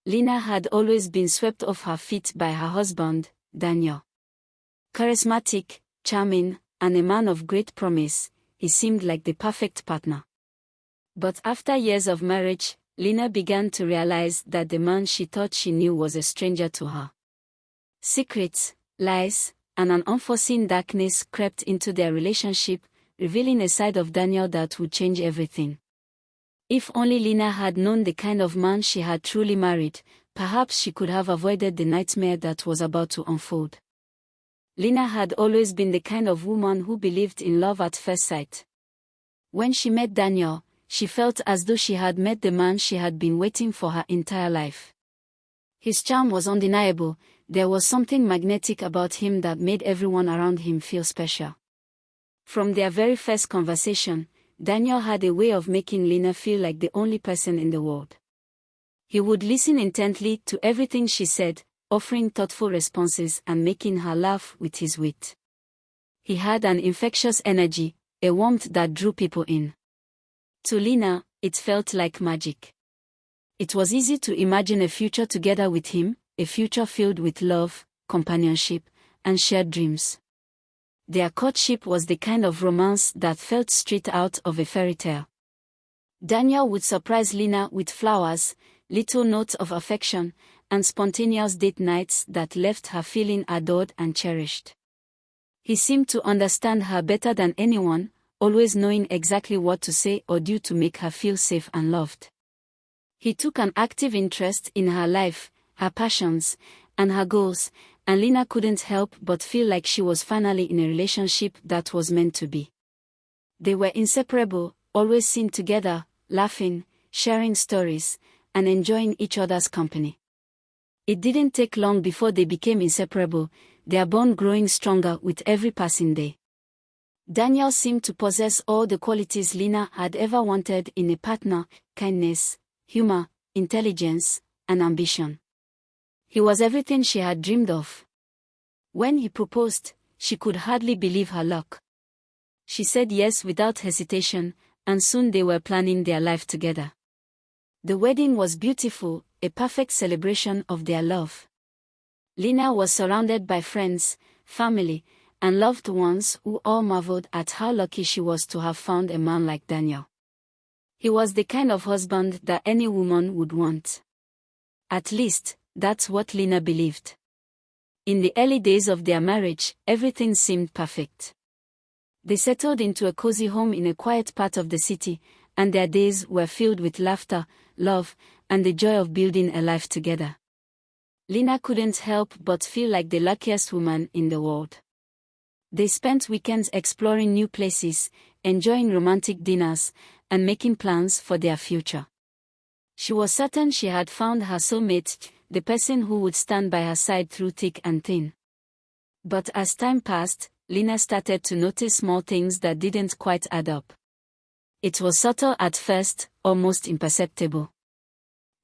Lena had always been swept off her feet by her husband, Daniel. Charismatic, charming, and a man of great promise, he seemed like the perfect partner. But after years of marriage, Lena began to realize that the man she thought she knew was a stranger to her. Secrets, lies, and an unforeseen darkness crept into their relationship, revealing a side of Daniel that would change everything. If only Lena had known the kind of man she had truly married, perhaps she could have avoided the nightmare that was about to unfold. Lena had always been the kind of woman who believed in love at first sight. When she met Daniel, she felt as though she had met the man she had been waiting for her entire life. His charm was undeniable. There was something magnetic about him that made everyone around him feel special. From their very first conversation, Daniel had a way of making Lena feel like the only person in the world. He would listen intently to everything she said, offering thoughtful responses and making her laugh with his wit. He had an infectious energy, a warmth that drew people in. To Lena, it felt like magic. It was easy to imagine a future together with him, a future filled with love, companionship, and shared dreams. Their courtship was the kind of romance that felt straight out of a fairy tale. Daniel would surprise Lena with flowers, little notes of affection, and spontaneous date nights that left her feeling adored and cherished. He seemed to understand her better than anyone, always knowing exactly what to say or do to make her feel safe and loved. He took an active interest in her life, her passions, and her goals, and Lena couldn't help but feel like she was finally in a relationship that was meant to be. They were inseparable, always seen together, laughing, sharing stories, and enjoying each other's company. It didn't take long before they became inseparable, their bond growing stronger with every passing day. Daniel seemed to possess all the qualities Lena had ever wanted in a partner: kindness, humor, intelligence, and ambition. He was everything she had dreamed of. When he proposed, she could hardly believe her luck. She said yes without hesitation, and soon they were planning their life together. The wedding was beautiful, a perfect celebration of their love. Lena was surrounded by friends, family, and loved ones who all marveled at how lucky she was to have found a man like Daniel. He was the kind of husband that any woman would want. At least, that's what Lena believed. In the early days of their marriage, everything seemed perfect. They settled into a cozy home in a quiet part of the city, and their days were filled with laughter, love, and the joy of building a life together. Lena couldn't help but feel like the luckiest woman in the world. They spent weekends exploring new places, enjoying romantic dinners, and making plans for their future. She was certain she had found her soulmate, the person who would stand by her side through thick and thin. But as time passed, Lena started to notice small things that didn't quite add up. It was subtle at first, almost imperceptible.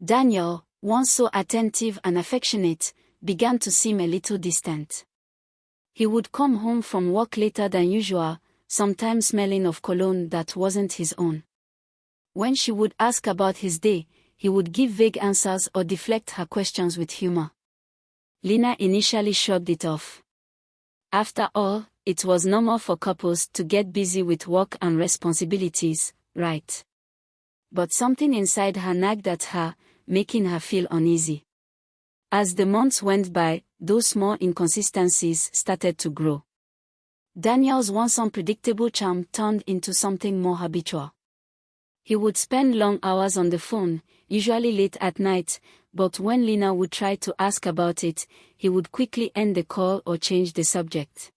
Daniel, once so attentive and affectionate, began to seem a little distant. He would come home from work later than usual, sometimes smelling of cologne that wasn't his own. When she would ask about his day, he would give vague answers or deflect her questions with humor. Lena initially shrugged it off. After all, it was normal for couples to get busy with work and responsibilities, right? But something inside her nagged at her, making her feel uneasy. As the months went by, those small inconsistencies started to grow. Daniel's once unpredictable charm turned into something more habitual. He would spend long hours on the phone, usually late at night, but when Lena would try to ask about it, he would quickly end the call or change the subject.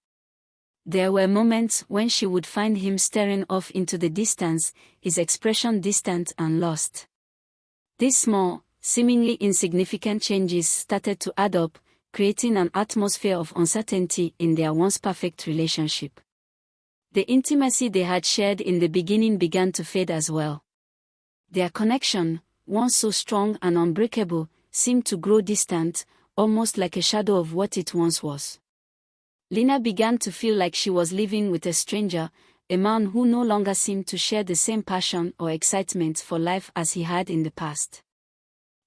There were moments when she would find him staring off into the distance, his expression distant and lost. These small, seemingly insignificant changes started to add up, creating an atmosphere of uncertainty in their once perfect relationship. The intimacy they had shared in the beginning began to fade as well. Their connection, once so strong and unbreakable, seemed to grow distant, almost like a shadow of what it once was. Lena began to feel like she was living with a stranger, a man who no longer seemed to share the same passion or excitement for life as he had in the past.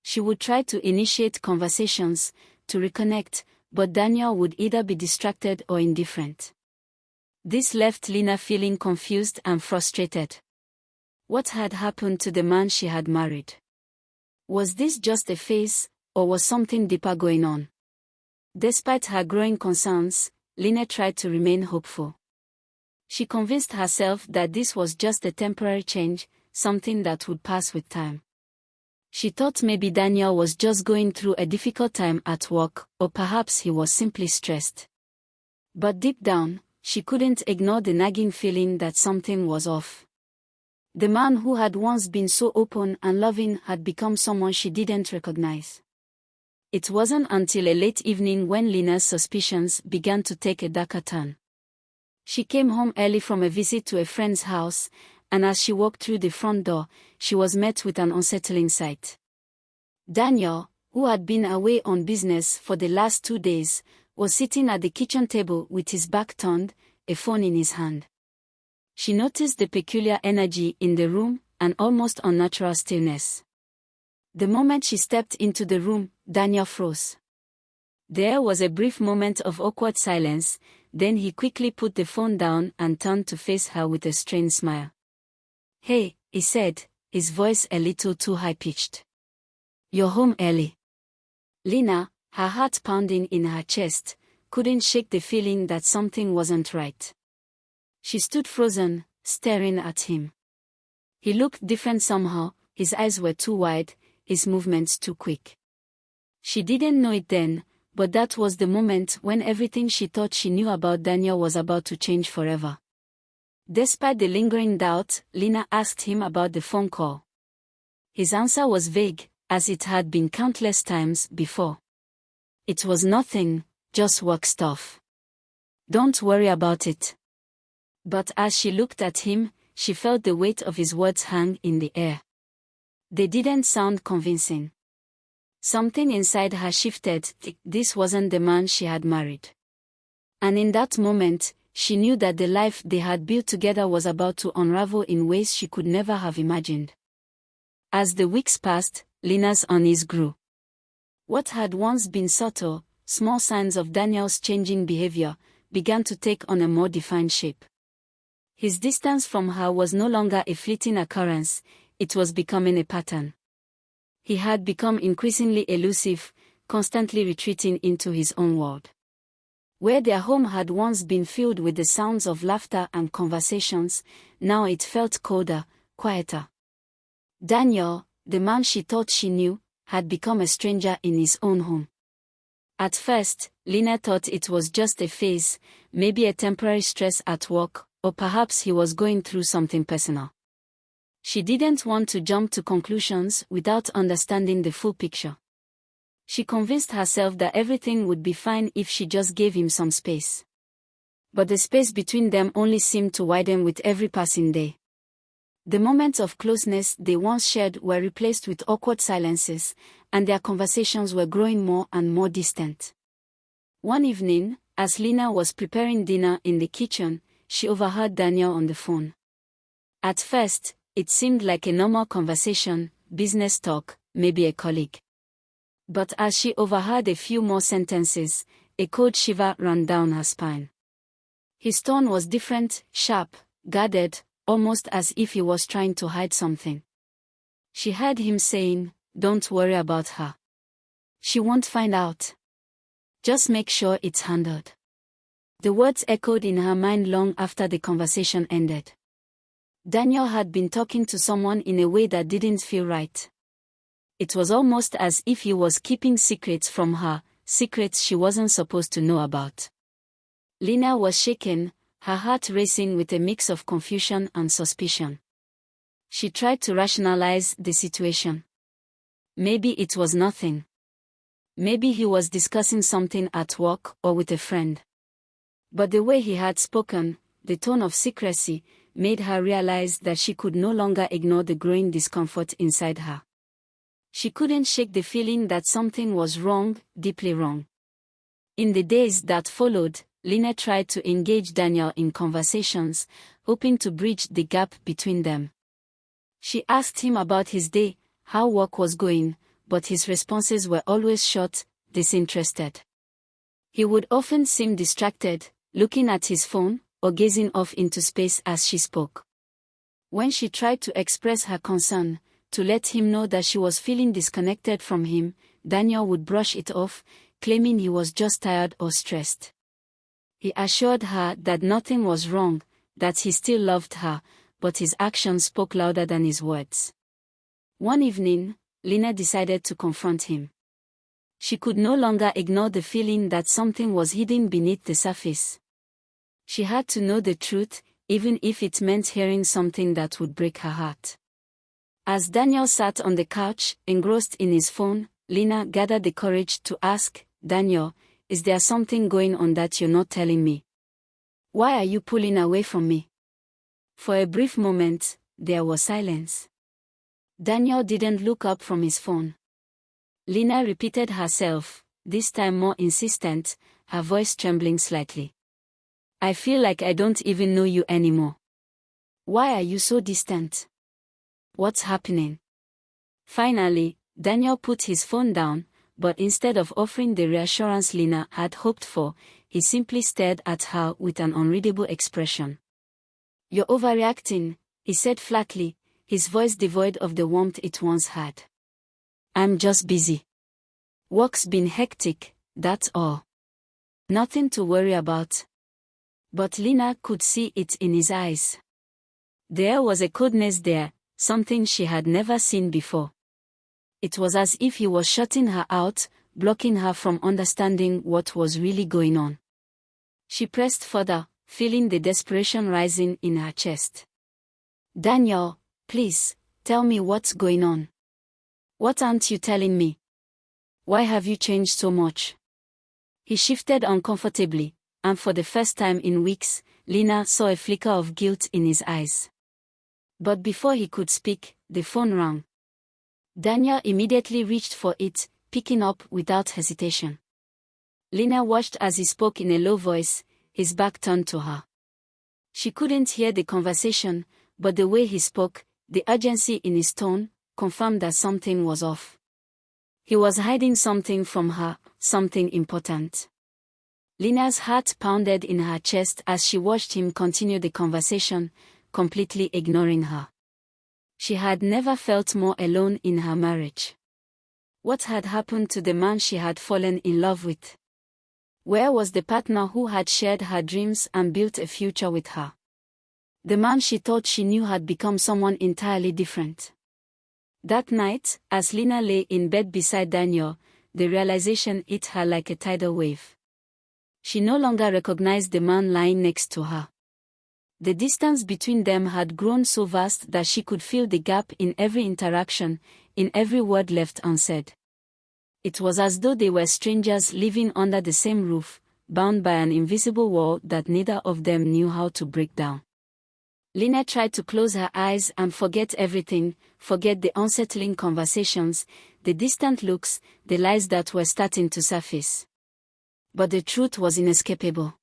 She would try to initiate conversations, to reconnect, but Daniel would either be distracted or indifferent. This left Lena feeling confused and frustrated. What had happened to the man she had married? Was this just a phase, or was something deeper going on? Despite her growing concerns, Lena tried to remain hopeful. She convinced herself that this was just a temporary change, something that would pass with time. She thought maybe Daniel was just going through a difficult time at work, or perhaps he was simply stressed. But deep down, she couldn't ignore the nagging feeling that something was off. The man who had once been so open and loving had become someone she didn't recognize. It wasn't until a late evening when Lena's suspicions began to take a darker turn. She came home early from a visit to a friend's house, and as she walked through the front door, she was met with an unsettling sight. Daniel, who had been away on business for the last 2 days, was sitting at the kitchen table with his back turned, a phone in his hand. She noticed the peculiar energy in the room, an almost unnatural stillness. The moment she stepped into the room, Daniel froze. There was a brief moment of awkward silence, then he quickly put the phone down and turned to face her with a strained smile. "Hey," he said, his voice a little too high-pitched. "You're home early." Lena, her heart pounding in her chest, couldn't shake the feeling that something wasn't right. She stood frozen, staring at him. He looked different somehow, his eyes were too wide, his movements too quick. She didn't know it then, but that was the moment when everything she thought she knew about Daniel was about to change forever. Despite the lingering doubt, Lena asked him about the phone call. His answer was vague, as it had been countless times before. "It was nothing, just work stuff. Don't worry about it." But as she looked at him, she felt the weight of his words hang in the air. They didn't sound convincing. Something inside her shifted. This wasn't the man she had married. And in that moment, she knew that the life they had built together was about to unravel in ways she could never have imagined. As the weeks passed, Lena's unease grew. What had once been subtle, small signs of Daniel's changing behavior, began to take on a more defined shape. His distance from her was no longer a fleeting occurrence, it was becoming a pattern. He had become increasingly elusive, constantly retreating into his own world. Where their home had once been filled with the sounds of laughter and conversations, now it felt colder, quieter. Daniel, the man she thought she knew, had become a stranger in his own home. At first, Lena thought it was just a phase, maybe a temporary stress at work, or perhaps he was going through something personal. She didn't want to jump to conclusions without understanding the full picture. She convinced herself that everything would be fine if she just gave him some space. But the space between them only seemed to widen with every passing day. The moments of closeness they once shared were replaced with awkward silences, and their conversations were growing more and more distant. One evening, as Lena was preparing dinner in the kitchen, she overheard Daniel on the phone. At first, it seemed like a normal conversation, business talk, maybe a colleague. But as she overheard a few more sentences, a cold shiver ran down her spine. His tone was different, sharp, guarded, almost as if he was trying to hide something. She heard him saying, "Don't worry about her. She won't find out. Just make sure it's handled." The words echoed in her mind long after the conversation ended. Daniel had been talking to someone in a way that didn't feel right. It was almost as if he was keeping secrets from her, secrets she wasn't supposed to know about. Lena was shaken, her heart racing with a mix of confusion and suspicion. She tried to rationalize the situation. Maybe it was nothing. Maybe he was discussing something at work or with a friend. But the way he had spoken, the tone of secrecy, made her realize that she could no longer ignore the growing discomfort inside her. She couldn't shake the feeling that something was wrong, deeply wrong. In the days that followed, Lena tried to engage Daniel in conversations, hoping to bridge the gap between them. She asked him about his day, how work was going, but his responses were always short, disinterested. He would often seem distracted, looking at his phone, or gazing off into space as she spoke. When she tried to express her concern, to let him know that she was feeling disconnected from him, Daniel would brush it off, claiming he was just tired or stressed. He assured her that nothing was wrong, that he still loved her, but his actions spoke louder than his words. One evening, Lina decided to confront him. She could no longer ignore the feeling that something was hidden beneath the surface. She had to know the truth, even if it meant hearing something that would break her heart. As Daniel sat on the couch, engrossed in his phone, Lina gathered the courage to ask, "Daniel, is there something going on that you're not telling me? Why are you pulling away from me?" For a brief moment, there was silence. Daniel didn't look up from his phone. Lina repeated herself, this time more insistent, her voice trembling slightly. "I feel like I don't even know you anymore. Why are you so distant? What's happening?" Finally, Daniel put his phone down, but instead of offering the reassurance Lina had hoped for, he simply stared at her with an unreadable expression. "You're overreacting," he said flatly, his voice devoid of the warmth it once had. "I'm just busy. Work's been hectic, that's all. Nothing to worry about." But Lina could see it in his eyes. There was a coldness there, something she had never seen before. It was as if he was shutting her out, blocking her from understanding what was really going on. She pressed further, feeling the desperation rising in her chest. "Daniel, please, tell me what's going on. What aren't you telling me? Why have you changed so much?" He shifted uncomfortably, and for the first time in weeks, Lina saw a flicker of guilt in his eyes. But before he could speak, the phone rang. Daniel immediately reached for it, picking up without hesitation. Lina watched as he spoke in a low voice, his back turned to her. She couldn't hear the conversation, but the way he spoke, the urgency in his tone, confirmed that something was off. He was hiding something from her, something important. Lina's heart pounded in her chest as she watched him continue the conversation, completely ignoring her. She had never felt more alone in her marriage. What had happened to the man she had fallen in love with? Where was the partner who had shared her dreams and built a future with her? The man she thought she knew had become someone entirely different. That night, as Lina lay in bed beside Daniel, the realization hit her like a tidal wave. She no longer recognized the man lying next to her. The distance between them had grown so vast that she could feel the gap in every interaction, in every word left unsaid. It was as though they were strangers living under the same roof, bound by an invisible wall that neither of them knew how to break down. Lina tried to close her eyes and forget everything, forget the unsettling conversations, the distant looks, the lies that were starting to surface. But the truth was inescapable.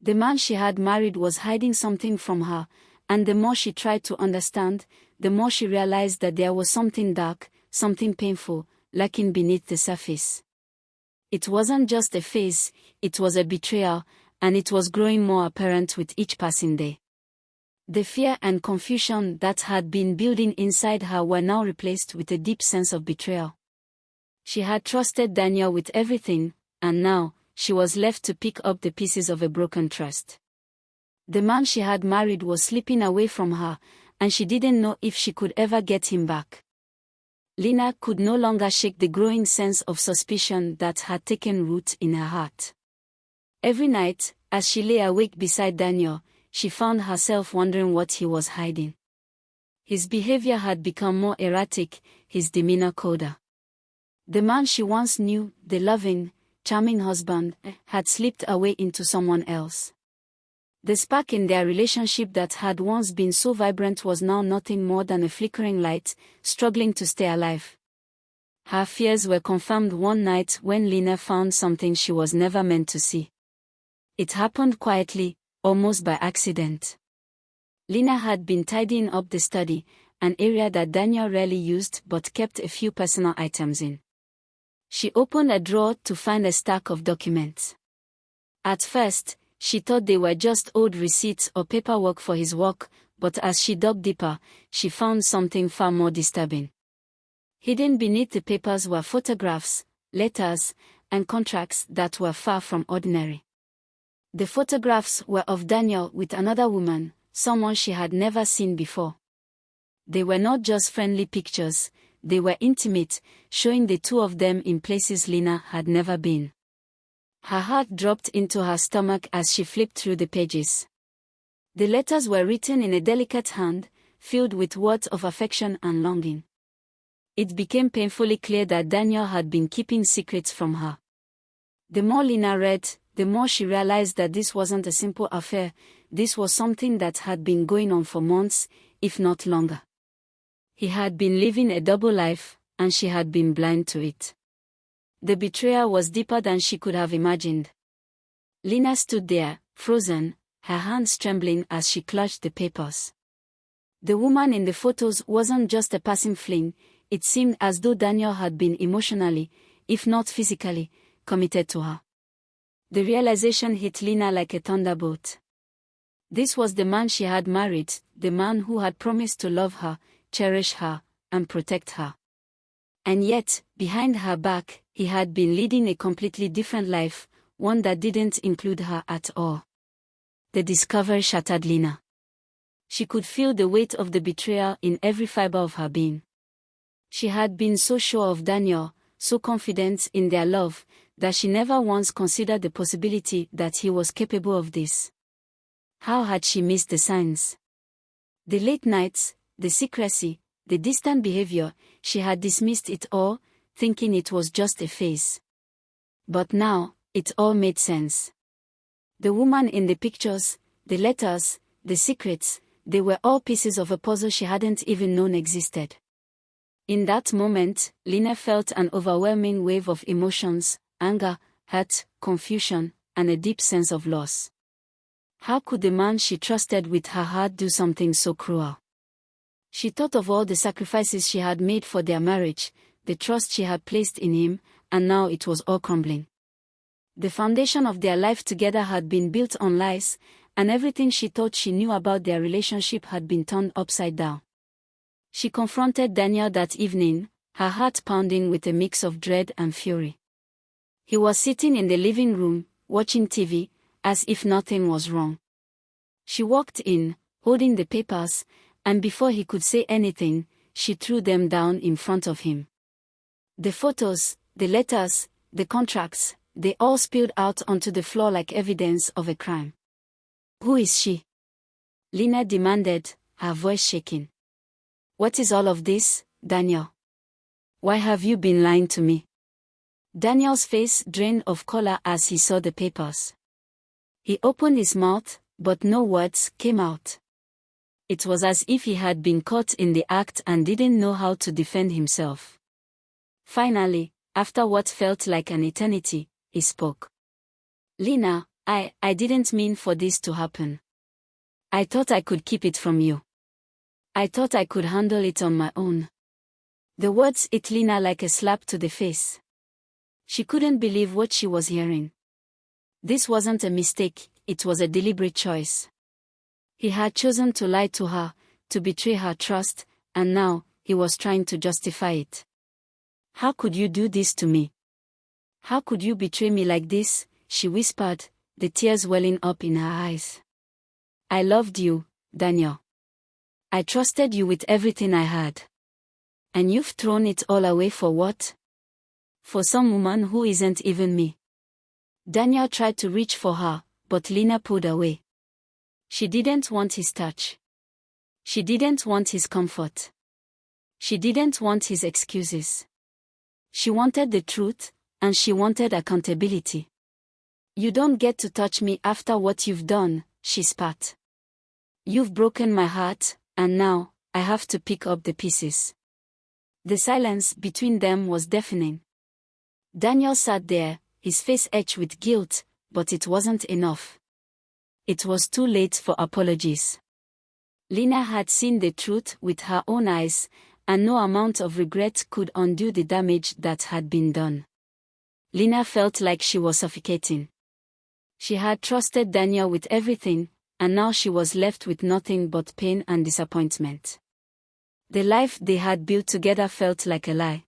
The man she had married was hiding something from her, and the more she tried to understand, the more she realized that there was something dark, something painful, lurking beneath the surface. It wasn't just a phase, it was a betrayal, and it was growing more apparent with each passing day. The fear and confusion that had been building inside her were now replaced with a deep sense of betrayal. She had trusted Daniel with everything, and now, she was left to pick up the pieces of a broken trust. The man she had married was slipping away from her, and she didn't know if she could ever get him back. Lina could no longer shake the growing sense of suspicion that had taken root in her heart. Every night, as she lay awake beside Daniel, she found herself wondering what he was hiding. His behavior had become more erratic, his demeanor colder. The man she once knew, the loving, charming husband, had slipped away into someone else. The spark in their relationship that had once been so vibrant was now nothing more than a flickering light, struggling to stay alive. Her fears were confirmed one night when Lina found something she was never meant to see. It happened quietly, almost by accident. Lina had been tidying up the study, an area that Daniel rarely used but kept a few personal items in. She opened a drawer to find a stack of documents. At first, she thought they were just old receipts or paperwork for his work, but as she dug deeper, she found something far more disturbing. Hidden beneath the papers were photographs, letters, and contracts that were far from ordinary. The photographs were of Daniel with another woman, someone she had never seen before. They were not just friendly pictures, they were intimate, showing the two of them in places Lina had never been. Her heart dropped into her stomach as she flipped through the pages. The letters were written in a delicate hand, filled with words of affection and longing. It became painfully clear that Daniel had been keeping secrets from her. The more Lina read, the more she realized that this wasn't a simple affair, this was something that had been going on for months, if not longer. He had been living a double life, and she had been blind to it. The betrayal was deeper than she could have imagined. Lina stood there, frozen, her hands trembling as she clutched the papers. The woman in the photos wasn't just a passing fling, it seemed as though Daniel had been emotionally, if not physically, committed to her. The realization hit Lina like a thunderbolt. This was the man she had married, the man who had promised to love her, cherish her, and protect her. And yet, behind her back, he had been leading a completely different life, one that didn't include her at all. The discovery shattered Lina. She could feel the weight of the betrayal in every fiber of her being. She had been so sure of Daniel, so confident in their love, that she never once considered the possibility that he was capable of this. How had she missed the signs? The late nights, the secrecy, the distant behavior, she had dismissed it all, thinking it was just a phase. But now, it all made sense. The woman in the pictures, the letters, the secrets, they were all pieces of a puzzle she hadn't even known existed. In that moment, Lina felt an overwhelming wave of emotions, anger, hurt, confusion, and a deep sense of loss. How could the man she trusted with her heart do something so cruel? She thought of all the sacrifices she had made for their marriage, the trust she had placed in him, and now it was all crumbling. The foundation of their life together had been built on lies, and everything she thought she knew about their relationship had been turned upside down. She confronted Daniel that evening, her heart pounding with a mix of dread and fury. He was sitting in the living room, watching TV, as if nothing was wrong. She walked in, holding the papers, and before he could say anything, she threw them down in front of him. The photos, the letters, the contracts, they all spilled out onto the floor like evidence of a crime. "Who is she?" Lina demanded, her voice shaking. "What is all of this, Daniel? Why have you been lying to me?" Daniel's face drained of color as he saw the papers. He opened his mouth, but no words came out. It was as if he had been caught in the act and didn't know how to defend himself. Finally, after what felt like an eternity, he spoke. "Lina, I didn't mean for this to happen. I thought I could keep it from you. I thought I could handle it on my own." The words hit Lina like a slap to the face. She couldn't believe what she was hearing. This wasn't a mistake, it was a deliberate choice. He had chosen to lie to her, to betray her trust, and now, he was trying to justify it. "How could you do this to me? How could you betray me like this?" she whispered, the tears welling up in her eyes. "I loved you, Daniel. I trusted you with everything I had. And you've thrown it all away for what? For some woman who isn't even me." Daniel tried to reach for her, but Lina pulled away. She didn't want his touch. She didn't want his comfort. She didn't want his excuses. She wanted the truth, and she wanted accountability. "You don't get to touch me after what you've done," she spat. "You've broken my heart, and now, I have to pick up the pieces." The silence between them was deafening. Daniel sat there, his face etched with guilt, but it wasn't enough. It was too late for apologies. Lena had seen the truth with her own eyes, and no amount of regret could undo the damage that had been done. Lena felt like she was suffocating. She had trusted Daniel with everything, and now she was left with nothing but pain and disappointment. The life they had built together felt like a lie.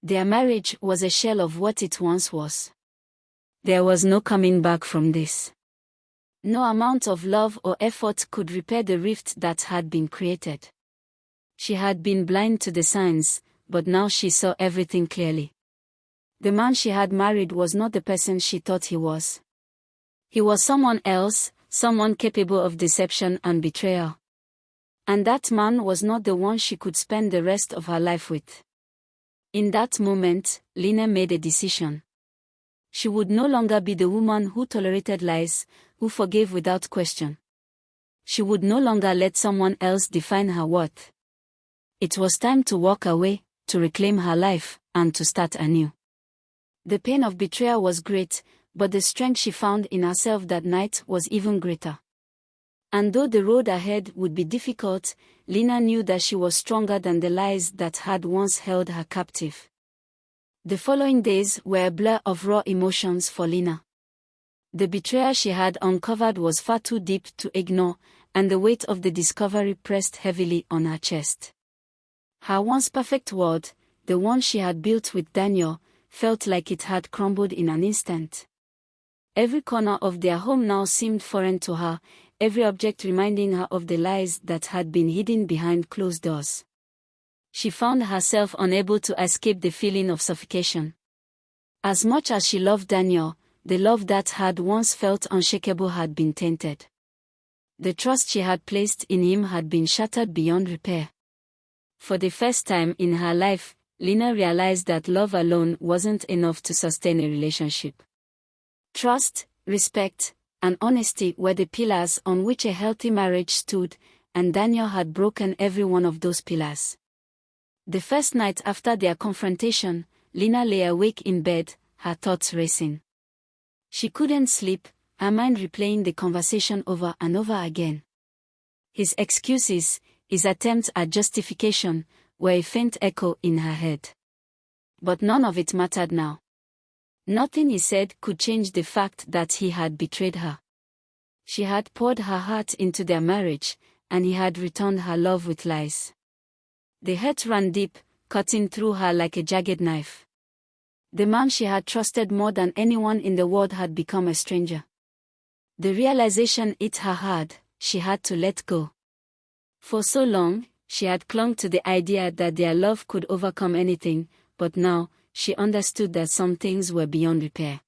Their marriage was a shell of what it once was. There was no coming back from this. No amount of love or effort could repair the rift that had been created. She had been blind to the signs, but now she saw everything clearly. The man she had married was not the person she thought he was. He was someone else, someone capable of deception and betrayal. And that man was not the one she could spend the rest of her life with. In that moment, Lena made a decision. She would no longer be the woman who tolerated lies, who forgave without question. She would no longer let someone else define her worth. It was time to walk away, to reclaim her life, and to start anew. The pain of betrayal was great, but the strength she found in herself that night was even greater. And though the road ahead would be difficult, Lena knew that she was stronger than the lies that had once held her captive. The following days were a blur of raw emotions for Lena. The betrayal she had uncovered was far too deep to ignore, and the weight of the discovery pressed heavily on her chest. Her once perfect world, the one she had built with Daniel, felt like it had crumbled in an instant. Every corner of their home now seemed foreign to her, every object reminding her of the lies that had been hidden behind closed doors. She found herself unable to escape the feeling of suffocation. As much as she loved Daniel, the love that had once felt unshakable had been tainted. The trust she had placed in him had been shattered beyond repair. For the first time in her life, Lena realized that love alone wasn't enough to sustain a relationship. Trust, respect, and honesty were the pillars on which a healthy marriage stood, and Daniel had broken every one of those pillars. The first night after their confrontation, Lena lay awake in bed, her thoughts racing. She couldn't sleep, her mind replaying the conversation over and over again. His excuses, his attempts at justification, were a faint echo in her head. But none of it mattered now. Nothing he said could change the fact that he had betrayed her. She had poured her heart into their marriage, and he had returned her love with lies. The hurt ran deep, cutting through her like a jagged knife. The man she had trusted more than anyone in the world had become a stranger. The realization hit her hard, she had to let go. For so long, she had clung to the idea that their love could overcome anything, but now, she understood that some things were beyond repair.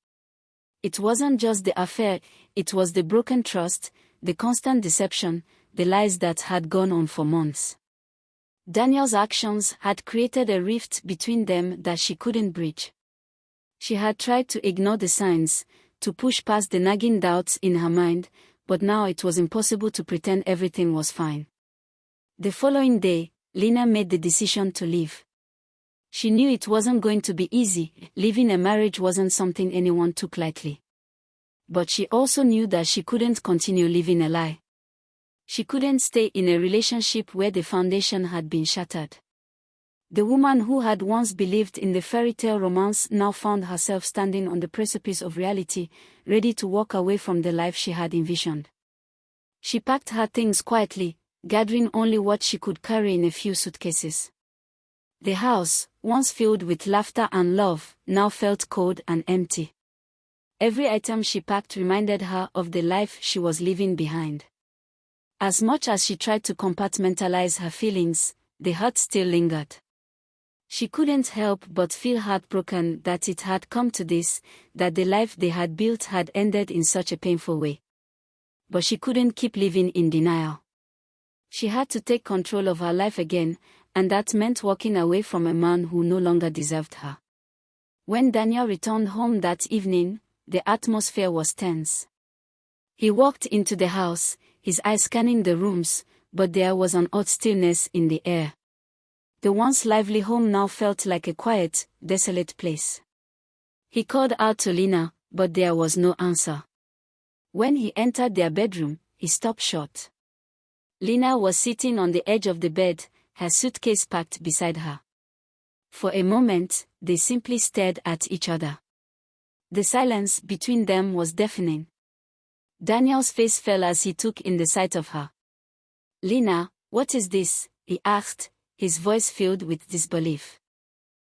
It wasn't just the affair, it was the broken trust, the constant deception, the lies that had gone on for months. Daniel's actions had created a rift between them that she couldn't bridge. She had tried to ignore the signs, to push past the nagging doubts in her mind, but now it was impossible to pretend everything was fine. The following day, Lena made the decision to leave. She knew it wasn't going to be easy, leaving a marriage wasn't something anyone took lightly. But she also knew that she couldn't continue living a lie. She couldn't stay in a relationship where the foundation had been shattered. The woman who had once believed in the fairy tale romance now found herself standing on the precipice of reality, ready to walk away from the life she had envisioned. She packed her things quietly, gathering only what she could carry in a few suitcases. The house, once filled with laughter and love, now felt cold and empty. Every item she packed reminded her of the life she was leaving behind. As much as she tried to compartmentalize her feelings, the hurt still lingered. She couldn't help but feel heartbroken that it had come to this, that the life they had built had ended in such a painful way. But she couldn't keep living in denial. She had to take control of her life again, and that meant walking away from a man who no longer deserved her. When Daniel returned home that evening, the atmosphere was tense. He walked into the house, his eyes scanning the rooms, but there was an odd stillness in the air. The once lively home now felt like a quiet, desolate place. He called out to Lena, but there was no answer. When he entered their bedroom, he stopped short. Lena was sitting on the edge of the bed, her suitcase packed beside her. For a moment, they simply stared at each other. The silence between them was deafening. Daniel's face fell as he took in the sight of her. "Lena, what is this?" he asked, his voice filled with disbelief.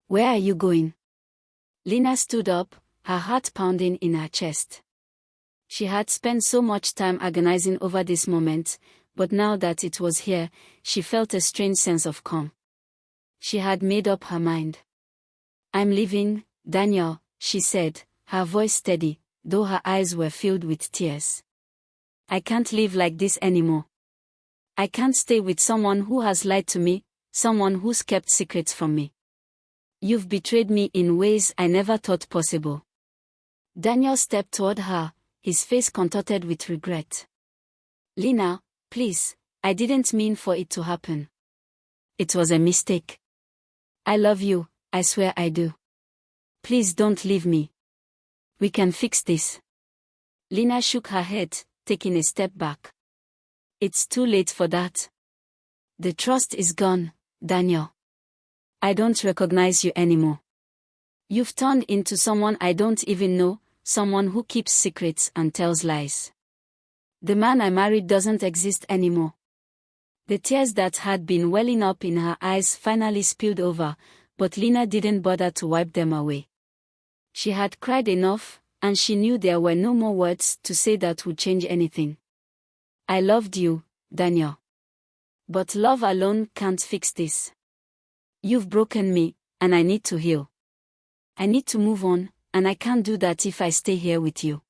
"Where are you going?" Lena stood up, her heart pounding in her chest. She had spent so much time agonizing over this moment, but now that it was here, she felt a strange sense of calm. She had made up her mind. "I'm leaving, Daniel," she said, her voice steady, though her eyes were filled with tears. "I can't live like this anymore. I can't stay with someone who has lied to me, someone who's kept secrets from me. You've betrayed me in ways I never thought possible." Daniel stepped toward her, his face contorted with regret. "Lena, please, I didn't mean for it to happen. It was a mistake. I love you, I swear I do. Please don't leave me. We can fix this." Lena shook her head, taking a step back. "It's too late for that. The trust is gone, Daniel. I don't recognize you anymore. You've turned into someone I don't even know, someone who keeps secrets and tells lies. The man I married doesn't exist anymore." The tears that had been welling up in her eyes finally spilled over, but Lena didn't bother to wipe them away. She had cried enough, and she knew there were no more words to say that would change anything. "I loved you, Daniel. But love alone can't fix this. You've broken me, and I need to heal. I need to move on, and I can't do that if I stay here with you."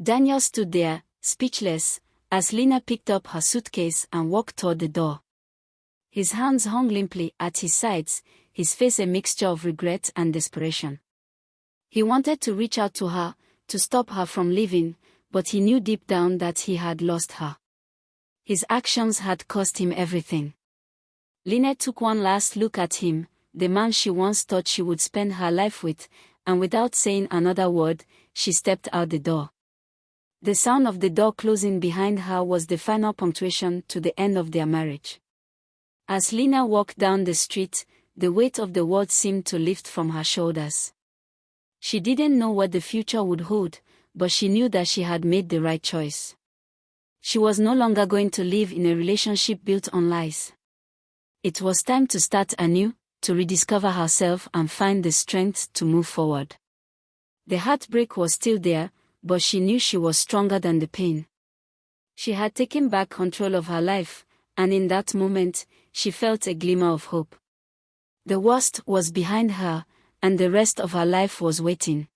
Daniel stood there, speechless, as Lena picked up her suitcase and walked toward the door. His hands hung limply at his sides, his face a mixture of regret and desperation. He wanted to reach out to her, to stop her from leaving, but he knew deep down that he had lost her. His actions had cost him everything. Lena took one last look at him, the man she once thought she would spend her life with, and without saying another word, she stepped out the door. The sound of the door closing behind her was the final punctuation to the end of their marriage. As Lena walked down the street, the weight of the world seemed to lift from her shoulders. She didn't know what the future would hold, but she knew that she had made the right choice. She was no longer going to live in a relationship built on lies. It was time to start anew, to rediscover herself and find the strength to move forward. The heartbreak was still there, but she knew she was stronger than the pain. She had taken back control of her life, and in that moment, she felt a glimmer of hope. The worst was behind her, and the rest of her life was waiting.